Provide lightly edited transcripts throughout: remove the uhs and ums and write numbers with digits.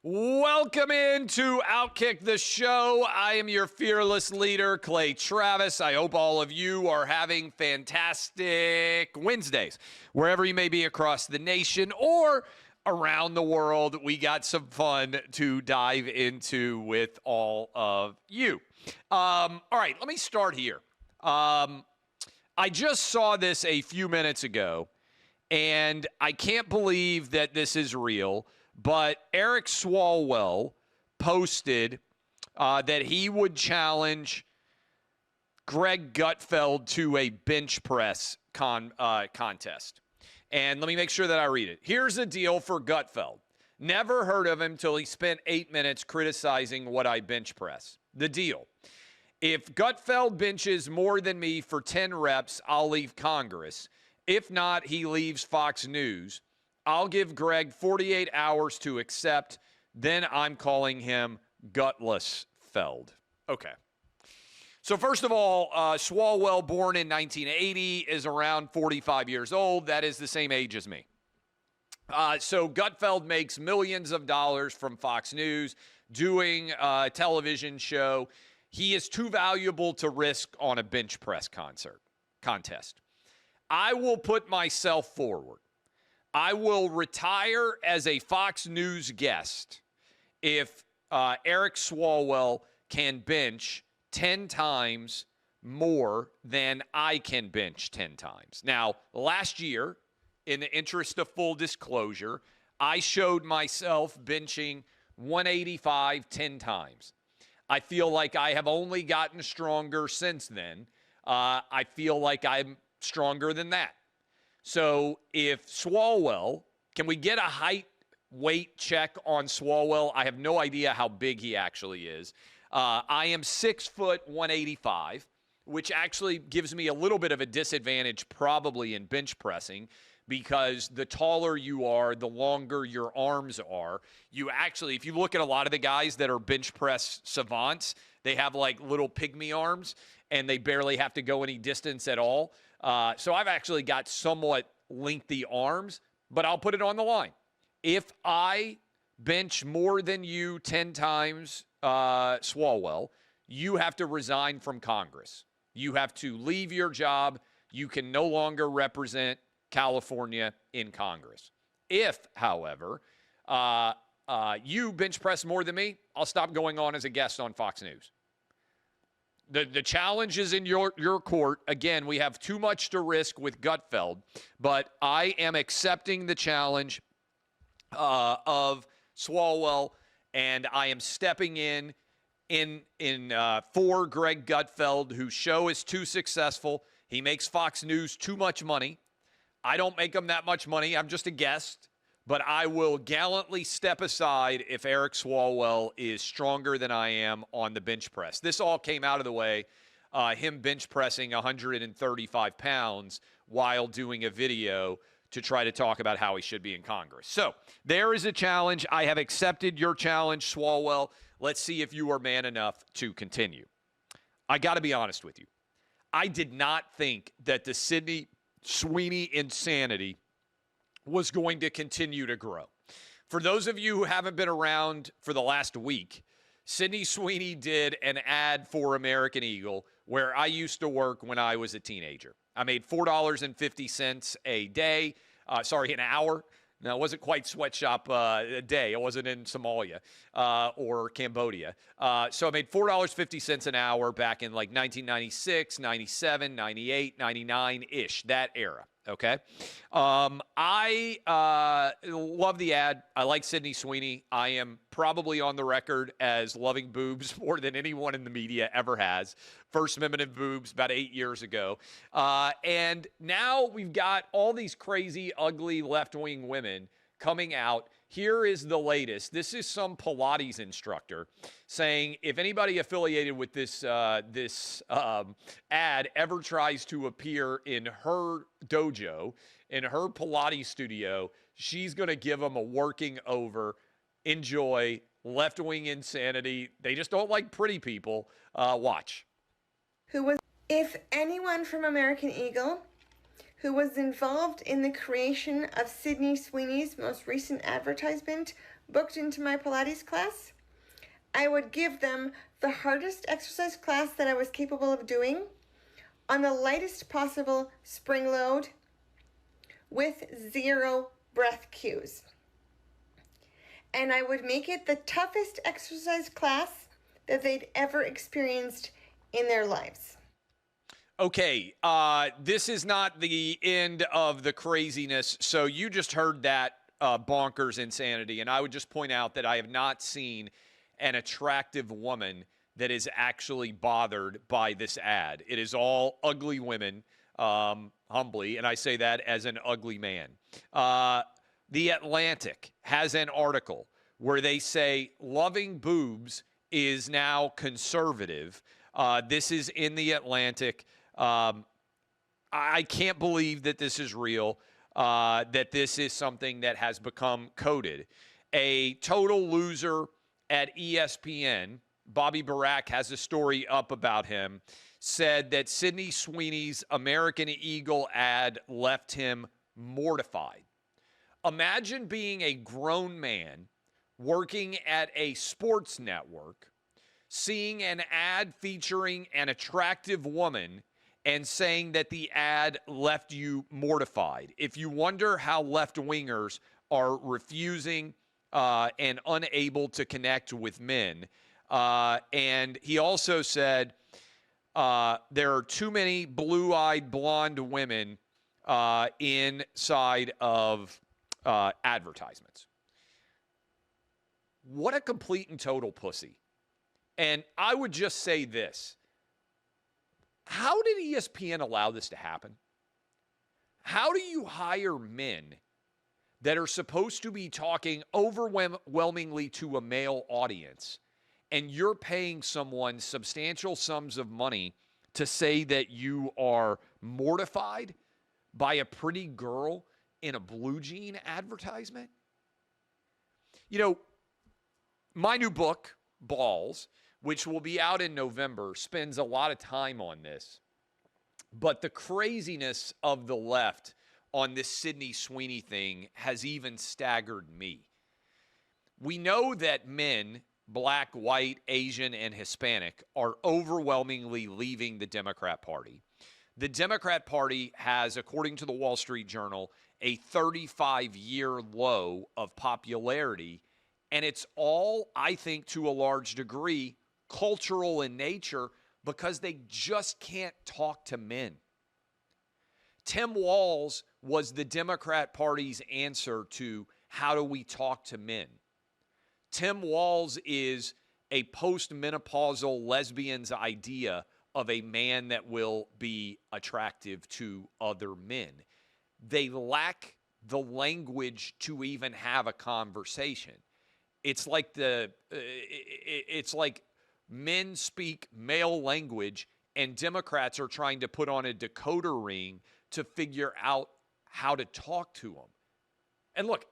Welcome into OutKick the show. I am your fearless leader, Clay Travis. I hope all of you are having fantastic Wednesdays, wherever you may be across the nation or around the world. We got some fun to dive into with all of you. All right, let me start here. I just saw this a few minutes ago, and I can't believe that this is real. But Eric Swalwell posted that he would challenge Greg Gutfeld to a bench press contest. And let me make sure that I read it. Here's the deal for Gutfeld. Never heard of him till he spent 8 minutes criticizing what I bench press. The deal. If Gutfeld benches more than me for 10 reps, I'll leave Congress. If not, he leaves Fox News. I'll give Greg 48 hours to accept. Then I'm calling him Gutless Feld. Okay. So first of all, Swalwell, born in 1980, is around 45 years old. That is the same age as me. So Gutfeld makes millions of dollars from Fox News doing a television show. He is too valuable to risk on a bench press contest. I will put myself forward. I will retire as a Fox News guest if Eric Swalwell can bench 10 times more than I can bench 10 times. Now, last year, in the interest of full disclosure, I showed myself benching 185 10 times. I feel like I have only gotten stronger since then. I feel like I'm stronger than that. So if Swalwell, can we get a height weight check on Swalwell? I have no idea how big he actually is. I am 6 foot 185, which actually gives me a little bit of a disadvantage probably in bench pressing, because the taller you are, the longer your arms are. You actually, if you look at a lot of the guys that are bench press savants, they have like little pygmy arms and they barely have to go any distance at all. So I've actually got somewhat lengthy arms, but I'll put it on the line. If I bench more than you 10 times, Swalwell, you have to resign from Congress. You have to leave your job. You can no longer represent California in Congress. If, however, you bench press more than me, I'll stop going on as a guest on Fox News. The challenge is in your court. Again, we have too much to risk with Gutfeld, but I am accepting the challenge of Swalwell, and I am stepping in for Greg Gutfeld, whose show is too successful. He makes Fox News too much money. I don't make him that much money. I'm just a guest. But I will gallantly step aside if Eric Swalwell is stronger than I am on the bench press. This all came out of the way, him bench pressing 135 pounds while doing a video to try to talk about how he should be in Congress. So there is a challenge. I have accepted your challenge, Swalwell. Let's see if you are man enough to continue. I got to be honest with you. I did not think that the Sweeney insanity was going to continue to grow. For those of you who haven't been around for the last week, Sweeney did an ad for American Eagle where I used to work when I was a teenager. I made $4.50 a day, an hour. No, it wasn't quite sweatshop a day. I wasn't in Somalia or Cambodia. So I made $4.50 an hour back in like 1996, 97, 98, 99-ish, that era. Okay. I love the ad. I like Sweeney. I am probably on the record as loving boobs more than anyone in the media ever has. First Amendment boobs about 8 years ago. And now we've got all these crazy, ugly left-wing women coming out. Here is the latest. This is some Pilates instructor saying if anybody affiliated with this ad ever tries to appear in her dojo, in her Pilates studio, she's going to give them a working over. Enjoy. Left-wing insanity. They just don't like pretty people. Watch. If anyone from American Eagle who was involved in the creation of Sydney Sweeney's most recent advertisement booked into my Pilates class, I would give them the hardest exercise class that I was capable of doing on the lightest possible spring load with 0 breath cues. And I would make it the toughest exercise class that they'd ever experienced in their lives. Okay, this is not the end of the craziness. So you just heard that bonkers insanity. And I would just point out that I have not seen an attractive woman that is actually bothered by this ad. It is all ugly women, humbly, and I say that as an ugly man. The Atlantic has an article where they say loving boobs is now conservative. This is in the Atlantic. I can't believe that this is real, that this is something that has become coded. A total loser at ESPN, Bobby Barack has a story up about him, said that Sydney Sweeney's American Eagle ad left him mortified. Imagine being a grown man working at a sports network, seeing an ad featuring an attractive woman and saying that the ad left you mortified. If you wonder how left-wingers are refusing and unable to connect with men, and he also said there are too many blue-eyed blonde women inside of advertisements. What a complete and total pussy. And I would just say this. How did ESPN allow this to happen? How do you hire men that are supposed to be talking overwhelmingly to a male audience, and you're paying someone substantial sums of money to say that you are mortified by a pretty girl in a blue jean advertisement? You know, my new book, Balls, which will be out in November, spends a lot of time on this. But the craziness of the left on this Sydney Sweeney thing has even staggered me. We know that men, black, white, Asian, and Hispanic, are overwhelmingly leaving the Democrat Party. The Democrat Party has, according to the Wall Street Journal, a 35-year low of popularity. And it's all, I think, to a large degree, cultural in nature because they just can't talk to men. Tim Walz was the Democrat Party's answer to how do we talk to men. Tim Walz is a post-menopausal lesbian's idea of a man that will be attractive to other men. They lack the language to even have a conversation. It's like it's like men speak male language and Democrats are trying to put on a decoder ring to figure out how to talk to them. And look,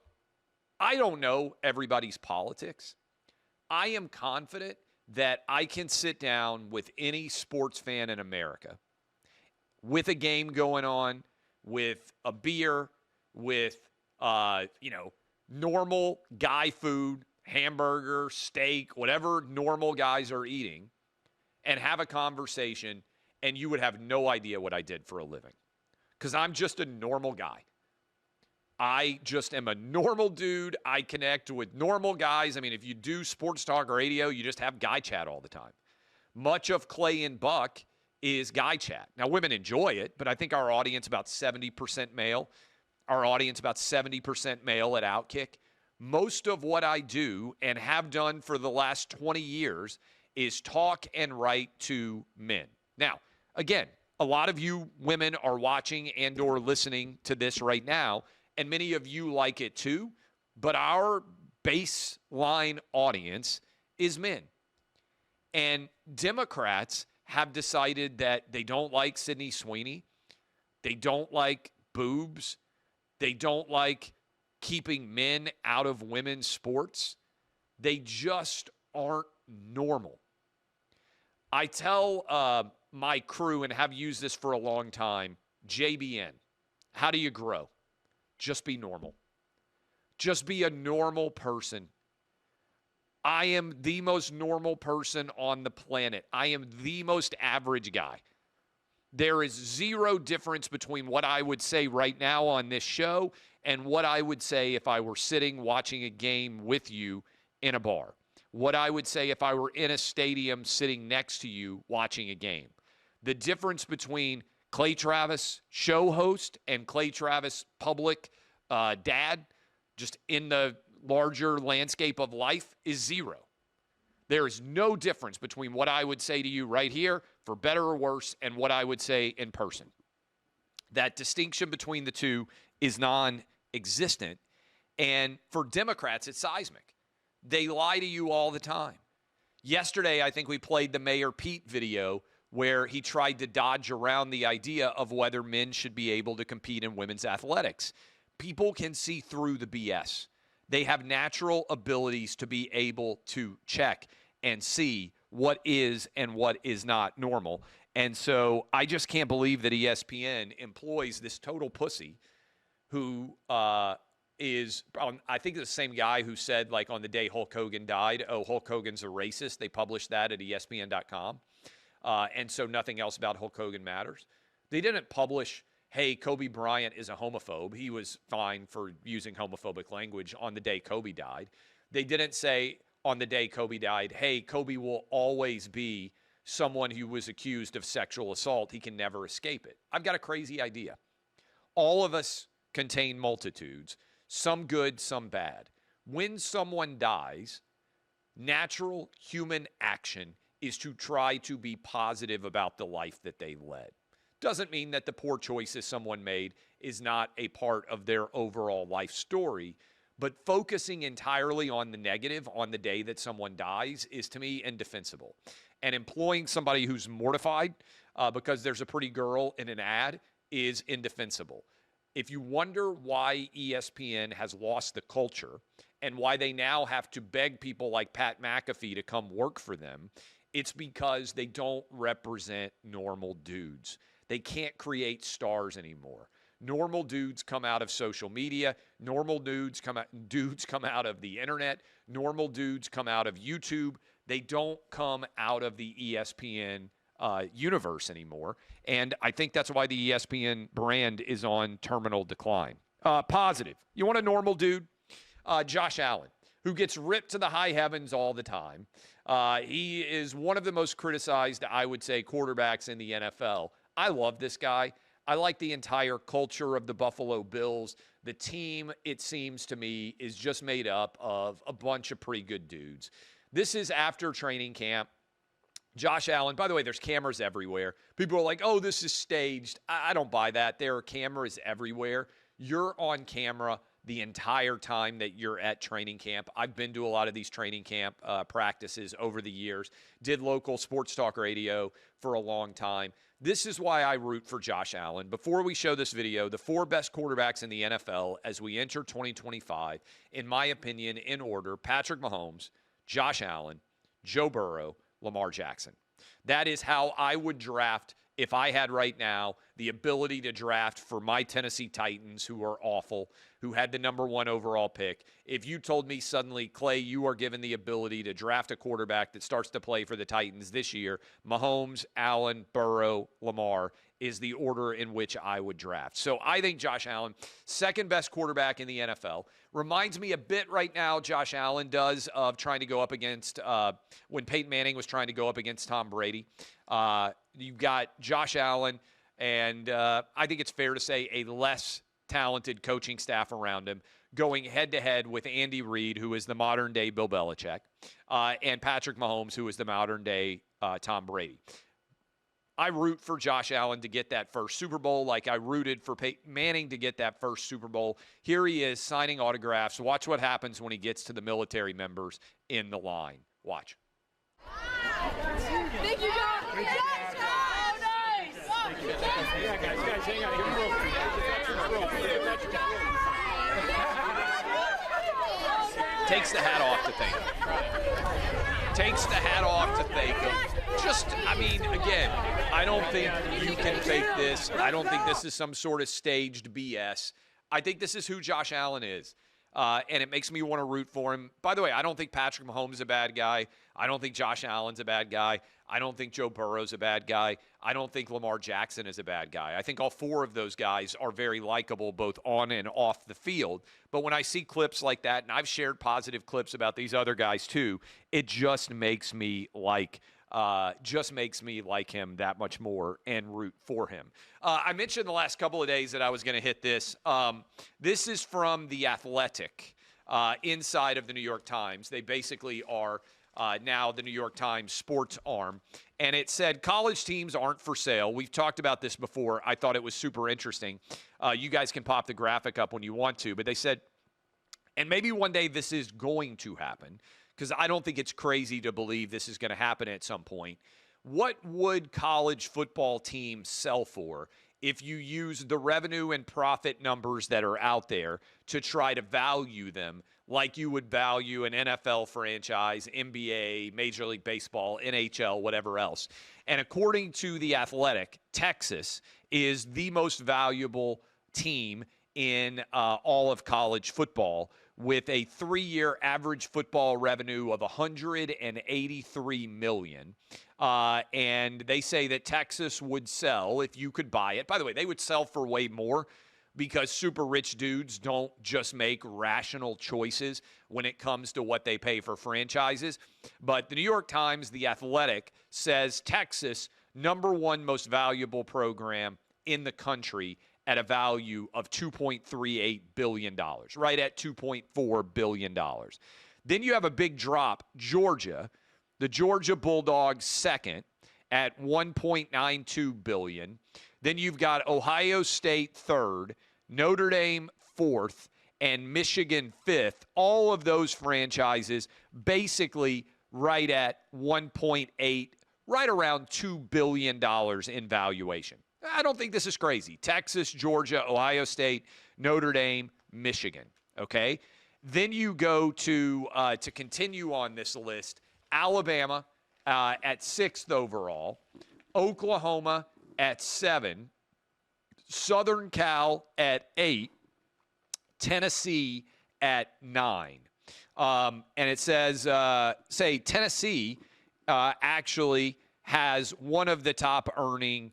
I don't know everybody's politics. I am confident that I can sit down with any sports fan in America with a game going on, with a beer, with, normal guy food, hamburger, steak, whatever normal guys are eating, and have a conversation, and you would have no idea what I did for a living. Because I'm just a normal guy. I just am a normal dude. I connect with normal guys. I mean, if you do sports talk radio, you just have guy chat all the time. Much of Clay and Buck is guy chat. Now, women enjoy it, but I think our audience about 70% male. Our audience about 70% male at OutKick. Most of what I do and have done for the last 20 years is talk and write to men. Now, again, a lot of you women are watching and or listening to this right now, and many of you like it too, but our baseline audience is men. And Democrats have decided that they don't like Sydney Sweeney. They don't like boobs. They don't like keeping men out of women's sports. They just aren't normal. I tell my crew, and have used this for a long time, JBN, how do you grow? Just be normal. Just be a normal person I am the most normal person on the planet. I am the most average guy. There is zero difference between what I would say right now on this show and what I would say if I were sitting watching a game with you in a bar. What I would say if I were in a stadium sitting next to you watching a game. The difference between Clay Travis, show host, and Clay Travis, public dad, just in the larger landscape of life, is zero. There is no difference between what I would say to you right here, for better or worse, and what I would say in person. That distinction between the two is non-existent. And for Democrats, it's seismic. They lie to you all the time. Yesterday, I think we played the Mayor Pete video where he tried to dodge around the idea of whether men should be able to compete in women's athletics. People can see through the BS. They have natural abilities to be able to check and see what is and what is not normal. And so I just can't believe that ESPN employs this total pussy who is, I think the same guy who said, like, on the day Hulk Hogan died, oh, Hulk Hogan's a racist. They published that at ESPN.com. And so nothing else about Hulk Hogan matters. They didn't publish, hey, Kobe Bryant is a homophobe. He was fine for using homophobic language on the day Kobe died. They didn't say on the day Kobe died, hey, Kobe will always be someone who was accused of sexual assault. He can never escape it. I've got a crazy idea. All of us contain multitudes, some good, some bad. When someone dies, natural human action is to try to be positive about the life that they led. Doesn't mean that the poor choices someone made is not a part of their overall life story, but focusing entirely on the negative on the day that someone dies is, to me, indefensible. And employing somebody who's mortified because there's a pretty girl in an ad is indefensible. If you wonder why ESPN has lost the culture and why they now have to beg people like Pat McAfee to come work for them, it's because they don't represent normal dudes. They can't create stars anymore. Normal dudes come out of social media. Normal dudes come out of the internet. Normal dudes come out of YouTube. They don't come out of the ESPN universe anymore. And I think that's why the ESPN brand is on terminal decline. Positive. You want a normal dude? Josh Allen, who gets ripped to the high heavens all the time. He is one of the most criticized, I would say, quarterbacks in the NFL. I love this guy. I like the entire culture of the Buffalo Bills. The team, it seems to me, is just made up of a bunch of pretty good dudes. This is after training camp. Josh Allen, by the way, there's cameras everywhere. People are like, oh, this is staged. I don't buy that. There are cameras everywhere. You're on camera the entire time that you're at training camp. I've been to a lot of these training camp practices over the years. Did local sports talk radio for a long time. This is why I root for Josh Allen. Before we show this video, the 4 best quarterbacks in the NFL as we enter 2025, in my opinion, in order: Patrick Mahomes, Josh Allen, Joe Burrow, Lamar Jackson. That is how I would draft if I had right now the ability to draft for my Tennessee Titans, who are awful, who had the number 1 overall pick. If you told me suddenly, Clay, you are given the ability to draft a quarterback that starts to play for the Titans this year, Mahomes, Allen, Burrow, Lamar is the order in which I would draft. So I think Josh Allen, second best quarterback in the NFL. Reminds me a bit right now, Josh Allen does, of trying to go up against when Peyton Manning was trying to go up against Tom Brady. You've got Josh Allen, and I think it's fair to say a less talented coaching staff around him, going head-to-head with Andy Reid, who is the modern-day Bill Belichick, and Patrick Mahomes, who is the modern-day Tom Brady. I root for Josh Allen to get that first Super Bowl like I rooted for Peyton Manning to get that first Super Bowl. Here he is signing autographs. Watch what happens when he gets to the military members in the line. Watch. Thank you, John. Yes, oh, nice. Yeah, guys, hang on. Give me Takes the hat off to thank him. Takes the hat off to thank him. Just, I mean, again, I don't think you can fake this. I don't think this is some sort of staged BS. I think this is who Josh Allen is. and it makes me want to root for him. By the way, I don't think Patrick Mahomes is a bad guy. I don't think Josh Allen's a bad guy. I don't think Joe Burrow's a bad guy. I don't think Lamar Jackson is a bad guy. I think all four of those guys are very likable both on and off the field. But when I see clips like that, and I've shared positive clips about these other guys too, it just makes me like him that much more and root for him. I mentioned the last couple of days that I was going to hit this. This is from The Athletic, inside of the New York Times. They basically are now the New York Times sports arm. And it said college teams aren't for sale. We've talked about this before. I thought it was super interesting. You guys can pop the graphic up when you want to. But they said, and maybe one day this is going to happen, because I don't think it's crazy to believe this is going to happen at some point. What would college football teams sell for if you use the revenue and profit numbers that are out there to try to value them like you would value an NFL franchise, NBA, Major League Baseball, NHL, whatever else? And according to The Athletic, Texas is the most valuable team in all of college football, with a 3-year average football revenue of $183 million. And they say that Texas would sell, if you could buy it. By the way, they would sell for way more, because super rich dudes don't just make rational choices when it comes to what they pay for franchises. But the New York Times, The Athletic, says Texas, #1 most valuable program in the country, at a value of $2.38 billion, right at $2.4 billion. Then you have a big drop. Georgia, the Georgia Bulldogs, second at $1.92 billion. Then you've got Ohio State third, Notre Dame fourth, and Michigan fifth. All of those franchises basically right at 1.8, right around $2 billion in valuation. I don't think this is crazy. Texas, Georgia, Ohio State, Notre Dame, Michigan, okay? Then you go to continue on this list, Alabama at 6th overall, Oklahoma at 7, Southern Cal at 8, Tennessee at 9. And it says, say Tennessee actually has one of the top earning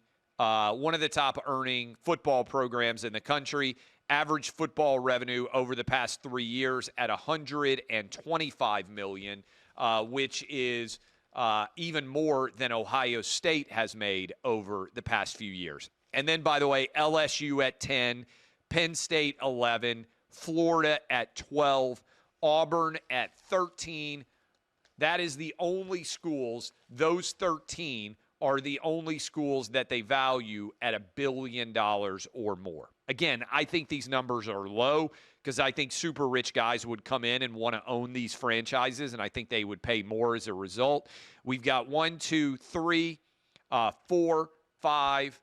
football programs in the country. Average football revenue over the past 3 years at $125 million, which is even more than Ohio State has made over the past few years. And then, by the way, LSU at 10, Penn State 11, Florida at 12, Auburn at 13. That is the only schools, those 13 are the only schools that they value at $1 billion or more. Again, I think these numbers are low, because I think super rich guys would come in and want to own these franchises, and I think they would pay more as a result. We've got 1, 2, 3, 4, 5,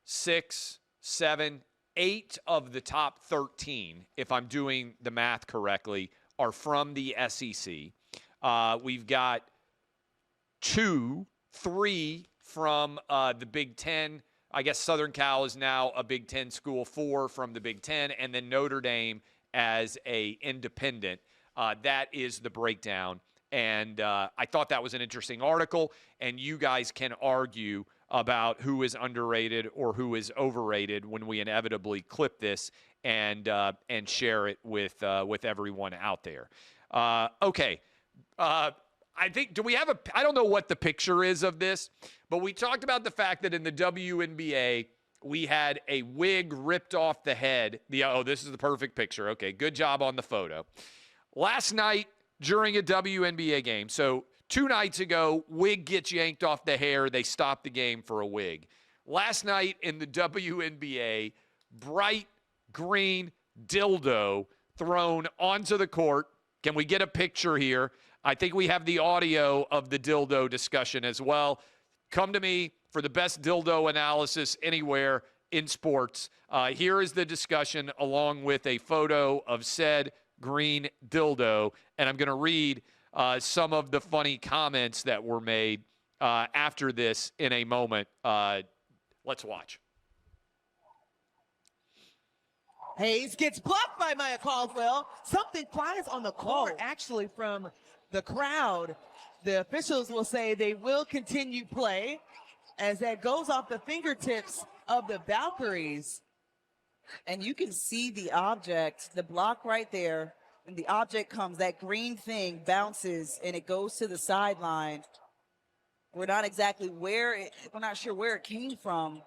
6, 7, 8 of the top 13, if I'm doing the math correctly, are from the SEC. We've got 2, 3 from the Big Ten. I guess Southern Cal is now a Big Ten school, 4 from the Big Ten, and then Notre Dame as a independent. That is the breakdown. And I thought that was an interesting article, and you guys can argue about who is underrated or who is overrated when we inevitably clip this and share it with everyone out there. Okay. I think, do we have I don't know what the picture is of this, but we talked about the fact that in the WNBA, we had a wig ripped off the head. This is the perfect picture. Okay, good job on the photo. Last night during a WNBA game, so 2 nights ago, wig gets yanked off the hair. They stopped the game for a wig. Last night in the WNBA, bright green dildo thrown onto the court. Can we get a picture here? I think we have the audio of the dildo discussion as well. Come to me for the best dildo analysis anywhere in sports. Here is the discussion along with a photo of said green dildo. And I'm going to read some of the funny comments that were made after this in a moment. Let's watch. Hayes gets blocked by Maya Caldwell. Something flies on the court, actually, from the crowd. The officials will say they will continue play as that goes off the fingertips of the Valkyries. And you can see the object, the block right there, and the object comes, that green thing bounces, and it goes to the sideline. We're not exactly we're not sure where it came from.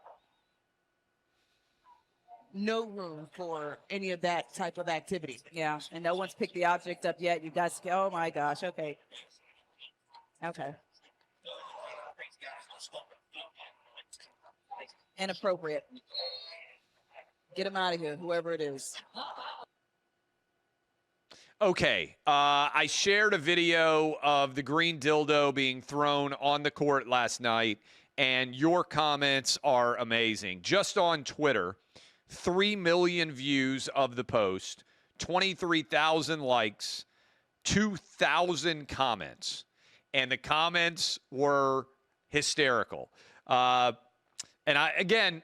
No room for any of that type of activity. Yeah, and no one's picked the object up yet. You guys, oh my gosh, okay. Okay. Inappropriate. Get him out of here, whoever it is. Okay, I shared a video of the green dildo being thrown on the court last night, and your comments are amazing. Just on Twitter, 3 million views of the post, 23,000 likes, 2,000 comments, and the comments were hysterical. Again,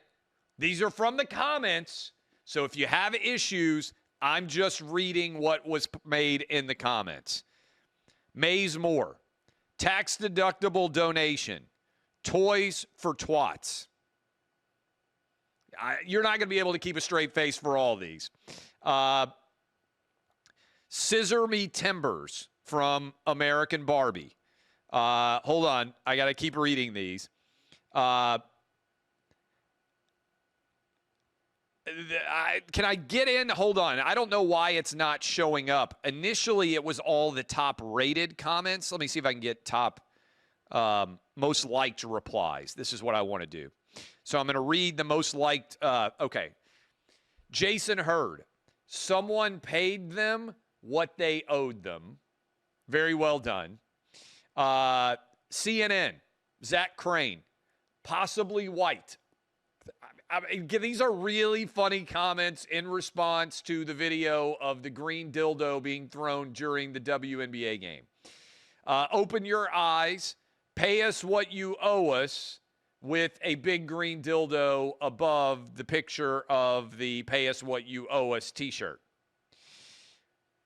these are from the comments, so if you have issues, I'm just reading what was made in the comments. Maze Moore, tax-deductible donation, toys for twats. You're not going to be able to keep a straight face for all these. Scissor Me Timbers from American Barbie. Hold on. I got to keep reading these. Can I get in? Hold on. I don't know why it's not showing up. Initially, it was all the top rated comments. Let me see if I can get top most liked replies. This is what I want to do. So I'm going to read the most liked. Okay. Jason Hurd. Someone paid them what they owed them. Very well done. CNN. Zach Crane. Possibly white. These are really funny comments in response to the video of the green dildo being thrown during the WNBA game. Open your eyes, pay us what you owe us, with a big green dildo above the picture of the pay us what you owe us t-shirt.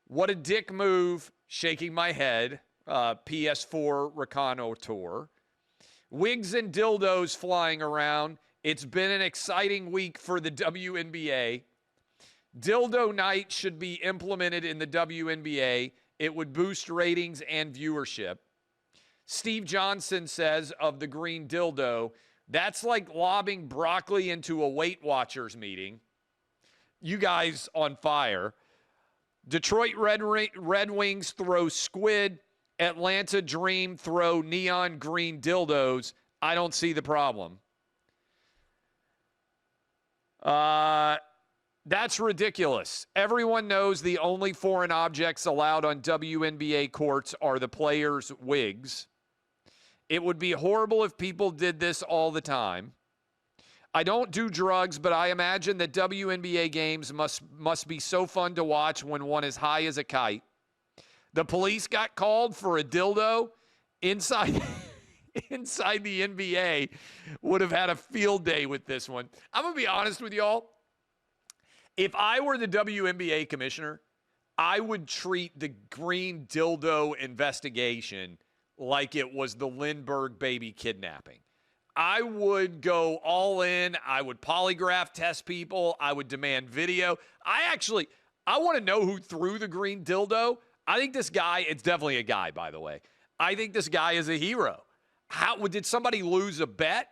What a dick move, shaking my head, PS4 Reconnoiteur. Wigs and dildos flying around. It's been an exciting week for the WNBA. Dildo night should be implemented in the WNBA. It would boost ratings and viewership. Steve Johnson says of the green dildo, that's like lobbing broccoli into a Weight Watchers meeting. You guys on fire. Detroit Red Wings throw squid. Atlanta Dream throw neon green dildos. I don't see the problem. That's ridiculous. Everyone knows the only foreign objects allowed on WNBA courts are the players' wigs. It would be horrible if people did this all the time. I don't do drugs, but I imagine that WNBA games must be so fun to watch when one is high as a kite. The police got called for a dildo inside inside the NBA. Would have had a field day with this one. I'm going to be honest with y'all. If I were the WNBA commissioner, I would treat the green dildo investigation like it was the Lindbergh baby kidnapping. I would go all in. I would polygraph test people. I would demand video. I want to know who threw the green dildo. I think this guy, it's definitely a guy, by the way. I think this guy is a hero. Did somebody lose a bet?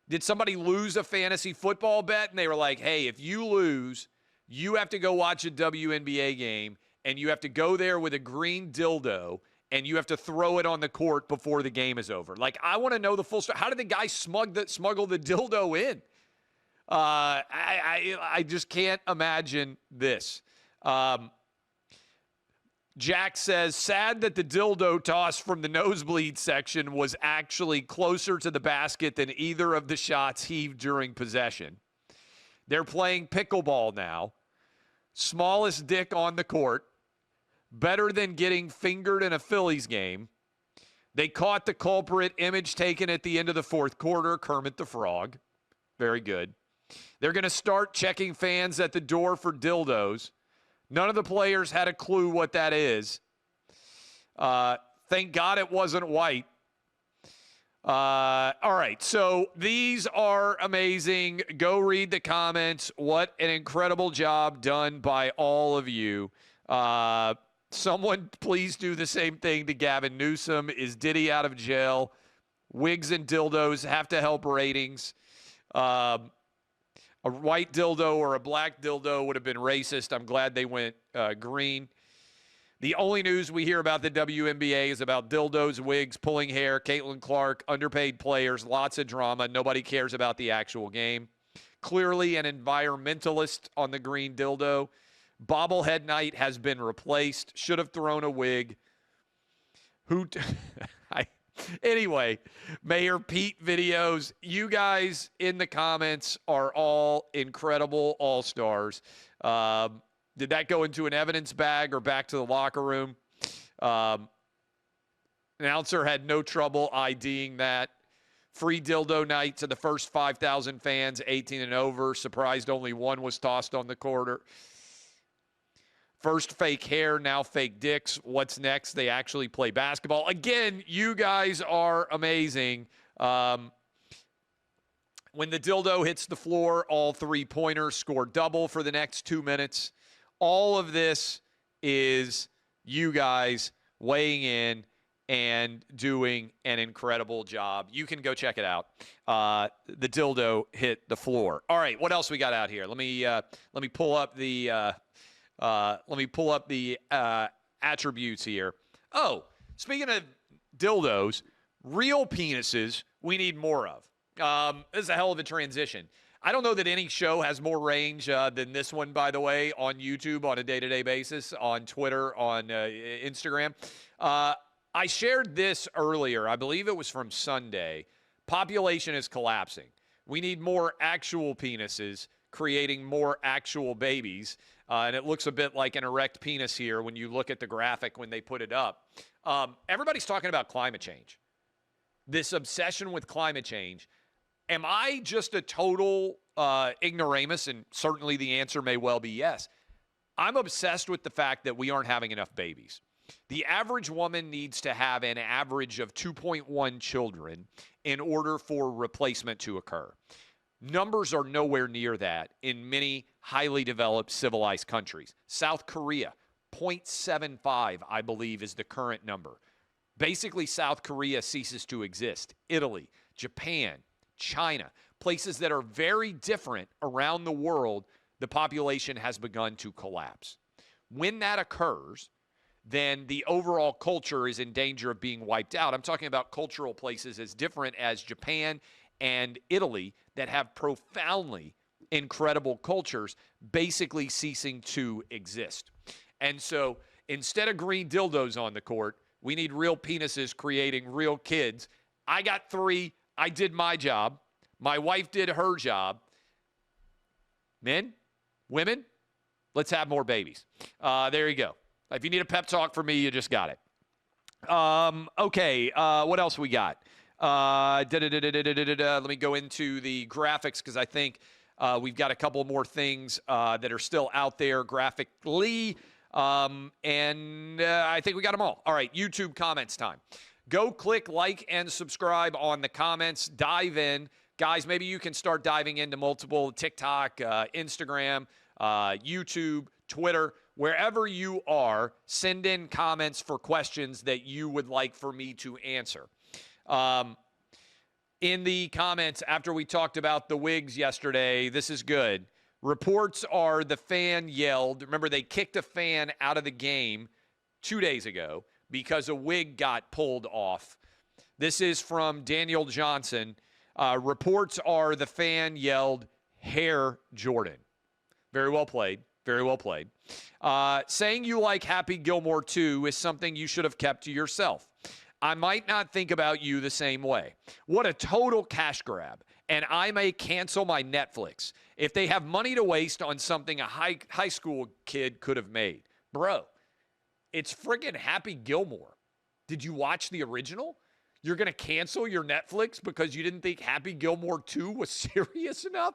Did somebody lose a fantasy football bet? And they were like, hey, if you lose, you have to go watch a WNBA game, and you have to go there with a green dildo, and you have to throw it on the court before the game is over. Like, I want to know the full story. How did the guy smuggle the dildo in? I just can't imagine this. Jack says, sad that the dildo toss from the nosebleed section was actually closer to the basket than either of the shots heaved during possession. They're playing pickleball now. Smallest dick on the court. Better than getting fingered in a Phillies game. They caught the culprit. Image taken at the end of the fourth quarter. Kermit the Frog. Very good. They're going to start checking fans at the door for dildos. None of the players had a clue what that is. Thank God it wasn't white. All right, so these are amazing. Go read the comments. What an incredible job done by all of you. Someone please do the same thing to Gavin Newsom. Is Diddy out of jail? Wigs and dildos have to help ratings. A white dildo or a black dildo would have been racist. I'm glad they went green. The only news we hear about the WNBA is about dildos, wigs, pulling hair, Caitlin Clark, underpaid players, lots of drama. Nobody cares about the actual game. Clearly an environmentalist on the green dildo. Bobblehead night has been replaced. Should have thrown a wig. Anyway, Mayor Pete videos. You guys in the comments are all incredible all-stars. Did that go into an evidence bag or back to the locker room? Announcer had no trouble IDing that. Free dildo night to the first 5,000 fans, 18 and over. Surprised only one was tossed on the quarter. First fake hair, now fake dicks. What's next? They actually play basketball. Again, you guys are amazing. When the dildo hits the floor, all three-pointers score double for the next 2 minutes. All of this is you guys weighing in and doing an incredible job. You can go check it out. The dildo hit the floor. All right, what else we got out here? Let me pull up the attributes here. Oh, speaking of dildos, real penises we need more of. This is a hell of a transition. I don't know that any show has more range than this one, by the way, on YouTube on a day-to-day basis, on Twitter, on Instagram. I shared this earlier. I believe it was from Sunday. Population is collapsing. We need more actual penises creating more actual babies. And it looks a bit like an erect penis here when you look at the graphic when they put it up. Everybody's talking about climate change. This obsession with climate change. Am I just a total ignoramus? And certainly the answer may well be yes. I'm obsessed with the fact that we aren't having enough babies. The average woman needs to have an average of 2.1 children in order for replacement to occur. Numbers are nowhere near that in many highly developed civilized countries. South Korea, 0.75, I believe, is the current number. Basically, South Korea ceases to exist. Italy, Japan, China, places that are very different around the world, the population has begun to collapse. When that occurs, then the overall culture is in danger of being wiped out. I'm talking about cultural places as different as Japan and Italy that have profoundly incredible cultures basically ceasing to exist. And so instead of green dildos on the court, we need real penises creating real kids. I got 3. I did my job. My wife did her job. Men, women, let's have more babies. There you go. If you need a pep talk from me, you just got it. Okay, what else we got? Let me go into the graphics because I think we've got a couple more things that are still out there graphically. And I think we got them all. All right, YouTube comments time. Go click like and subscribe on the comments. Dive in. Guys, maybe you can start diving into multiple TikTok, Instagram, YouTube, Twitter. Wherever you are, send in comments for questions that you would like for me to answer. In the comments, after we talked about the wigs yesterday, this is good. Reports are the fan yelled. Remember, they kicked a fan out of the game 2 days ago because a wig got pulled off. This is from Daniel Johnson. Reports are the fan yelled, "Hair Jordan." Very well played. Very well played. Saying you like Happy Gilmore too is something you should have kept to yourself. I might not think about you the same way. What a total cash grab. And I may cancel my Netflix if they have money to waste on something a high school kid could have made. Bro, it's friggin' Happy Gilmore. Did you watch the original? You're going to cancel your Netflix because you didn't think Happy Gilmore 2 was serious enough?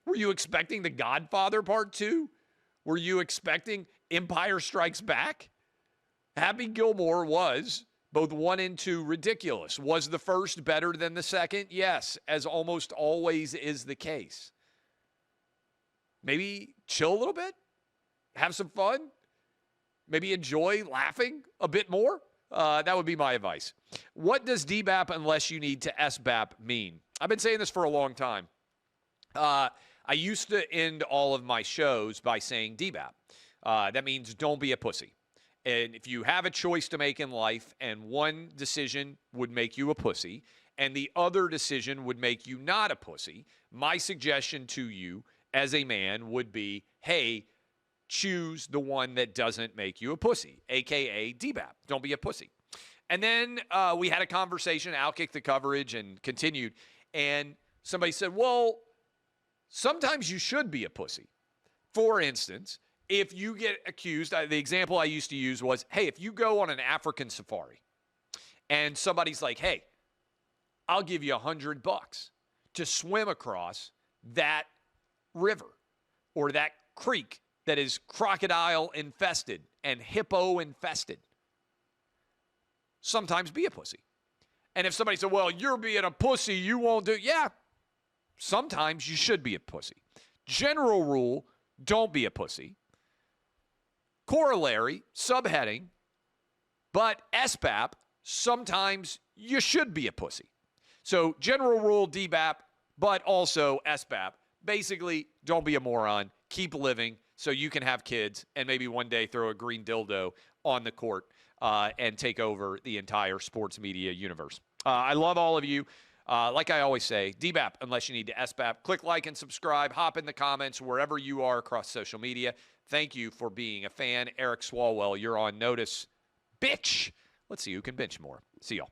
Were you expecting The Godfather Part 2? Were you expecting Empire Strikes Back? Happy Gilmore was both 1 and 2 ridiculous. Was the first better than the second? Yes, as almost always is the case. Maybe chill a little bit, have some fun, maybe enjoy laughing a bit more. That would be my advice. What does DBAP unless you need to SBAP mean? I've been saying this for a long time. I used to end all of my shows by saying DBAP. That means don't be a pussy. And if you have a choice to make in life and one decision would make you a pussy and the other decision would make you not a pussy, my suggestion to you as a man would be, hey, choose the one that doesn't make you a pussy, a.k.a. DBAP. Don't be a pussy. And then we had a conversation, OutKick the coverage, and continued. And somebody said, well, sometimes you should be a pussy. For instance, if you get accused, the example I used to use was, hey, if you go on an African safari and somebody's like, hey, I'll give you $100 to swim across that river or that creek that is crocodile infested and hippo infested. Sometimes be a pussy. And if somebody said, well, you're being a pussy, you won't do it. Yeah, sometimes you should be a pussy. General rule, don't be a pussy. Corollary, subheading, but SBAP, sometimes you should be a pussy. So general rule, DBAP, but also SBAP. Basically, don't be a moron. Keep living so you can have kids and maybe one day throw a green dildo on the court and take over the entire sports media universe. I love all of you. Like I always say, DBAP unless you need to SBAP. Click like and subscribe. Hop in the comments wherever you are across social media. Thank you for being a fan. Eric Swalwell, you're on notice. Bitch. Let's see who can bench more. See y'all.